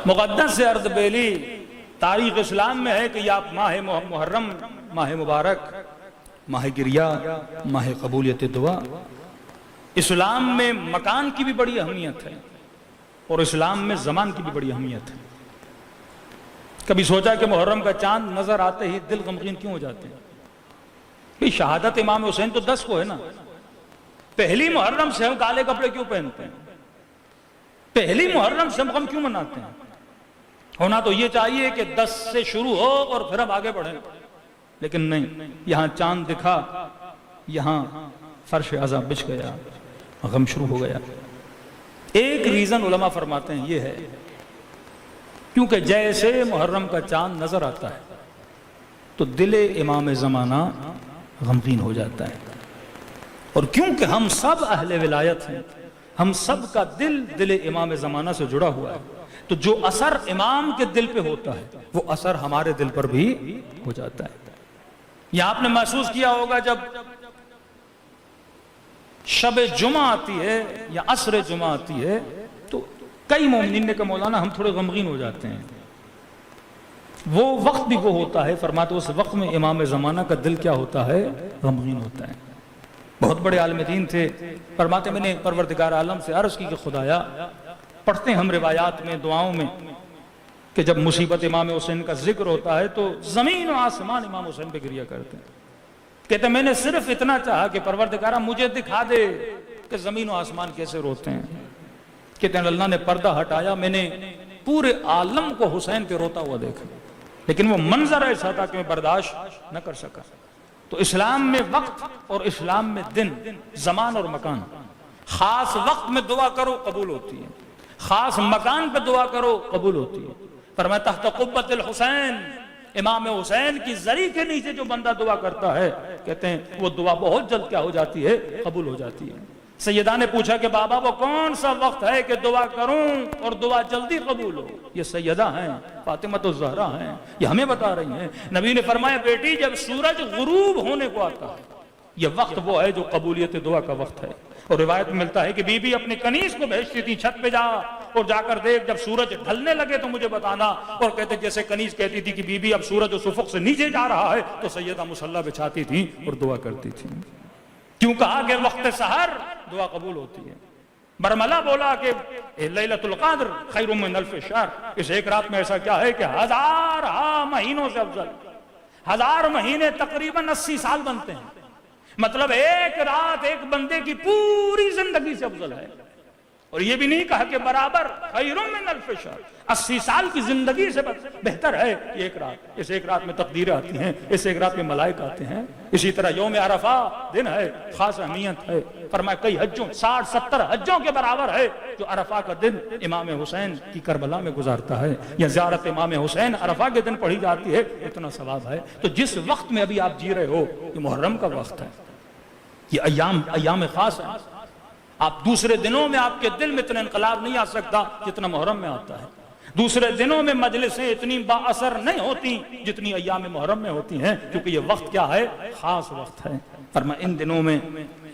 مقدس سے ارد بیلی تاریخ اسلام میں ہے کہ یہ ماہ محرم، ماہ مبارک، ماہ گریہ، ماہ قبولیت دعا، اسلام میں مکان کی بھی بڑی اہمیت ہے اور اسلام میں زمان کی بھی بڑی اہمیت ہے۔ کبھی سوچا کہ محرم کا چاند نظر آتے ہی دل غمگین کیوں ہو جاتے ہیں؟ بھئی شہادت امام حسین تو 10 کو ہے نا، پہلی محرم سے ہم کالے کپڑے کیوں پہنتے ہیں؟ پہلی محرم سے ہم غم کیوں مناتے ہیں؟ ہونا تو یہ چاہیے کہ 10 سے شروع ہو اور پھر ہم آگے بڑھیں، لیکن نہیں، یہاں چاند دکھا، یہاں فرش عذاب بچھ گیا، غم شروع ہو گیا۔ ایک ریزن علماء فرماتے ہیں یہ ہے کیونکہ جیسے محرم کا چاند نظر آتا ہے تو دل امام زمانہ غمگین ہو جاتا ہے، اور کیونکہ ہم سب اہل ولایت ہیں، ہم سب کا دل امام زمانہ سے جڑا ہوا ہے، تو جو اثر امام کے دل پہ ہوتا ہے وہ اثر ہمارے دل پر بھی ہو جاتا ہے۔ یہ آپ نے محسوس کیا ہوگا جب شب جمعہ آتی ہے یا عصر جمعہ آتی ہے تو کئی مومنین نے کہا مولانا ہم تھوڑے غمگین ہو جاتے ہیں، وہ وقت بھی وہ ہوتا ہے، فرماتے اس وقت میں امام زمانہ کا دل کیا ہوتا ہے؟ غمگین ہوتا ہے۔ بہت بڑے عالم دین تھے، فرماتے میں نے پروردگار عالم سے عرض کی کہ خدایا، پڑھتے ہیں ہم روایات میں، دعاؤں میں کہ جب مصیبت امام حسین کا ذکر ہوتا ہے تو زمین و آسمان امام حسین پہ گریہ کرتے ہیں۔ کہتے ہیں میں نے صرف اتنا چاہا کہ پروردگارہ مجھے دکھا دے کہ زمین و آسمان کیسے روتے ہیں۔ کہتے ہیں اللہ نے پردہ ہٹایا، میں نے پورے عالم کو حسین پہ روتا ہوا دیکھا، لیکن وہ منظر ایسا تھا کہ میں برداشت نہ کر سکا۔ تو اسلام میں وقت اور اسلام میں دن، زمان اور مکان، خاص وقت میں دعا کرو قبول ہوتی ہے، خاص مکان پہ دعا کرو قبول ہوتی ہے۔ فرمایا تحت قبۃ الحسین، امام حسین کی زری کے نیچے جو بندہ دعا کرتا ہے، کہتے ہیں وہ دعا بہت جلد کیا ہو جاتی ہے؟ قبول ہو جاتی ہے۔ سیدہ نے پوچھا کہ بابا وہ کون سا وقت ہے کہ دعا کروں اور دعا جلدی قبول ہو؟ یہ سیدہ ہیں، فاطمہ الزہرا ہیں، یہ ہمیں بتا رہی ہیں۔ نبی نے فرمایا بیٹی جب سورج غروب ہونے کو آتا ہے یہ وقت وہ ہے جو قبولیت دعا کا وقت ہے۔ اور روایت میں ملتا ہے کہ بی بی اپنے کنیز کو بھیجتی تھی چھت پہ جا اور جا کر دیکھ جب سورج ڈھلنے لگے تو مجھے بتانا، اور کہتے جیسے کنیز کہتی تھی کہ بی بی اب سورج اس افق سے نیچے جا رہا ہے تو سیدہ مصلی بچھاتی تھی اور دعا کرتی تھی۔ کیوں کہا کہ وقت سحر دعا قبول ہوتی ہے؟ برملہ بولا کہ لیلۃ القدر خیر من الف شہر، اس ایک رات میں ایسا کیا ہے کہ 1000 مہینوں سے افضل۔ 1000 مہینے تقریباً 80 سال بنتے ہیں، مطلب ایک رات ایک بندے کی پوری زندگی سے افضل ہے۔ اور یہ بھی نہیں کہا کہ برابر خیر من الف شہر، 80 سال کی زندگی سے بہتر ہے یہ ایک رات۔ اس ایک رات میں تقدیریں آتی ہیں، اس ایک رات میں ملائکہ آتے ہیں۔ اسی طرح یوم عرفہ دن ہے، خاص اہمیت ہے۔ فرمایا کئی حجوں 60-70 حجوں کے برابر ہے جو عرفہ کا دن امام حسین کی کربلا میں گزارتا ہے، یا زیارت امام حسین عرفہ کے دن پڑھی جاتی ہے، اتنا ثواب ہے۔ تو جس وقت میں ابھی آپ جی رہے ہو یہ محرم کا وقت ہے، یہ ایام خاص ہے۔ آپ دوسرے دنوں میں آپ کے دل میں اتنا انقلاب نہیں آ سکتا جتنا محرم میں آتا ہے۔ دوسرے دنوں میں مجلسیں اتنی با اثر نہیں ہوتی جتنی ایام محرم میں ہوتی ہیں، کیونکہ یہ وقت کیا ہے؟ خاص وقت ہے۔ فرمایا ان دنوں میں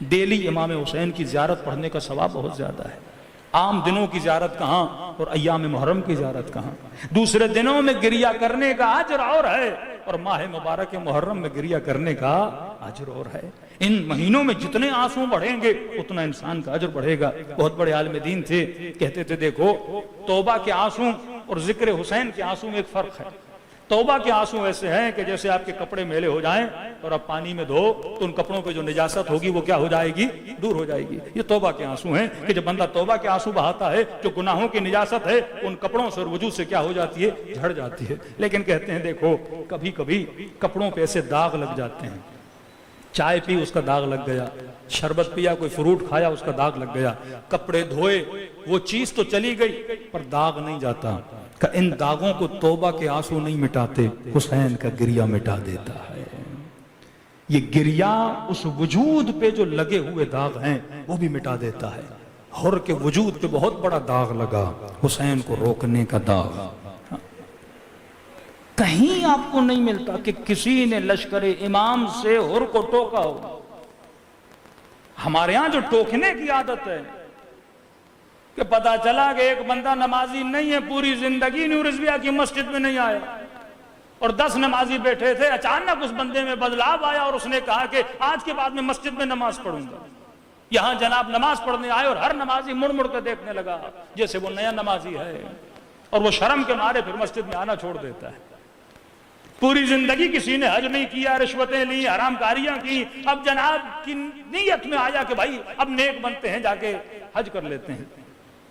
ڈیلی امام حسین کی زیارت پڑھنے کا ثواب بہت زیادہ ہے۔ عام دنوں کی زیارت کہاں اور ایام محرم کی زیارت کہاں؟ دوسرے دنوں میں گریہ کرنے کا اجر اور ہے اور ماہ مبارک محرم میں گریہ کرنے کا اجر اور ہے۔ ان مہینوں میں جتنے آنسو بڑھیں گے اتنا انسان کا اجر بڑھے گا۔ بہت بڑے عالم دین تھے، کہتے تھے دیکھو توبہ کے آنسو اور ذکر حسین کے آنسو میں ایک فرق ہے۔ توبہ کے آنسو ایسے ہیں کہ جیسے آپ کے کپڑے میلے ہو جائیں اور آپ پانی میں دھو تو ان کپڑوں پہ جو نجاست ہوگی وہ کیا ہو جائے گی؟ دور ہو جائے گی۔ یہ توبہ کے آنسو ہیں کہ جب بندہ توبہ کے آنسو بہاتا ہے جو گناہوں کی نجاست ہے ان کپڑوں سے اور وجود سے کیا ہو جاتی ہے؟ جھڑ جاتی ہے۔ لیکن کہتے ہیں دیکھو کبھی کبھی کپڑوں پہ ایسے داغ لگ جاتے ہیں، چائے پی اس کا داغ لگ گیا، شربت پیا، کوئی فروٹ کھایا اس کا داغ لگ گیا، کپڑے دھوئے وہ چیز تو چلی گئی پر داغ نہیں جاتا۔ کہ ان داغوں کو توبہ کے آنسو نہیں مٹاتے، حسین کا گریہ مٹا دیتا ہے۔ یہ گریہ اس وجود پہ جو لگے ہوئے داغ ہیں وہ بھی مٹا دیتا ہے۔ حر کے وجود پہ بہت بڑا داغ لگا، حسین کو روکنے کا داغ۔ کہیں آپ کو نہیں ملتا کہ کسی نے لشکر امام سے حر کو ٹوکا ہو۔ ہمارے ہاں جو ٹوکنے کی عادت ہے کہ پتا چلا کہ ایک بندہ نمازی نہیں ہے، پوری زندگی نیورزبیا کی مسجد میں نہیں آیا، اور 10 نمازی بیٹھے تھے، اچانک اس بندے میں بدلاؤ آیا اور اس نے کہا کہ آج کے بعد میں مسجد میں نماز پڑھوں گا۔ یہاں جناب نماز پڑھنے آئے اور ہر نمازی مڑ مڑ کر دیکھنے لگا جیسے وہ نیا نمازی ہے، اور وہ شرم کے مارے پھر مسجد میں آنا چھوڑ دیتا ہے۔ پوری زندگی کسی نے حج نہیں کیا، رشوتیں لی، حرام کاریاں کی، اب جناب کی نیت میں آیا کہ بھائی اب نیک بنتے ہیں، جا کے حج کر لیتے ہیں،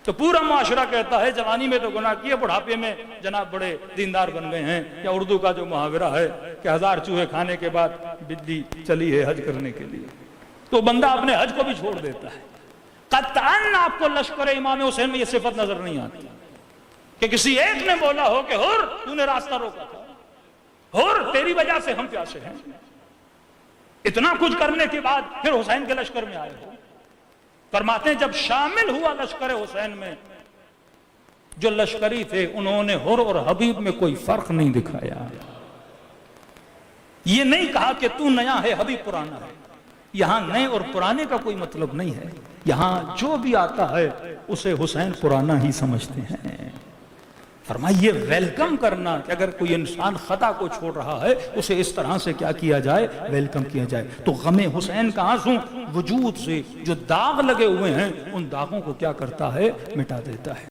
تو پورا معاشرہ کہتا ہے جوانی میں تو گناہ کیے، بڑھاپے میں جناب بڑے دیندار بن گئے ہیں، یا اردو کا جو محاورہ ہے کہ 1000 چوہے کھانے کے بعد بلی چلی ہے حج کرنے کے لیے، تو بندہ اپنے حج کو بھی چھوڑ دیتا ہے۔ قطعاً آپ کو لشکر امام حسین میں یہ صفت نظر نہیں آتی کہ کسی ایک نے بولا ہو کہ ہور تو نے راستہ روکا تھا، ہور تیری وجہ سے ہم پیاسے ہیں، اتنا کچھ کرنے کے بعد پھر حسین کے لشکر میں آئے ہو۔ فرماتے ہیں جب شامل ہوا لشکر حسین میں، جو لشکری تھے انہوں نے ہر اور حبیب میں کوئی فرق نہیں دکھایا، یہ نہیں کہا کہ تو نیا ہے حبیب پرانا ہے، یہاں نئے اور پرانے کا کوئی مطلب نہیں ہے، یہاں جو بھی آتا ہے اسے حسین پرانا ہی سمجھتے ہیں۔ فرمایا یہ ویلکم کرنا کہ اگر کوئی انسان خطا کو چھوڑ رہا ہے اسے اس طرح سے کیا کیا جائے، ویلکم کیا جائے۔ تو غم حسین کا آنسو وجود سے جو داغ لگے ہوئے ہیں ان داغوں کو کیا کرتا ہے، مٹا دیتا ہے۔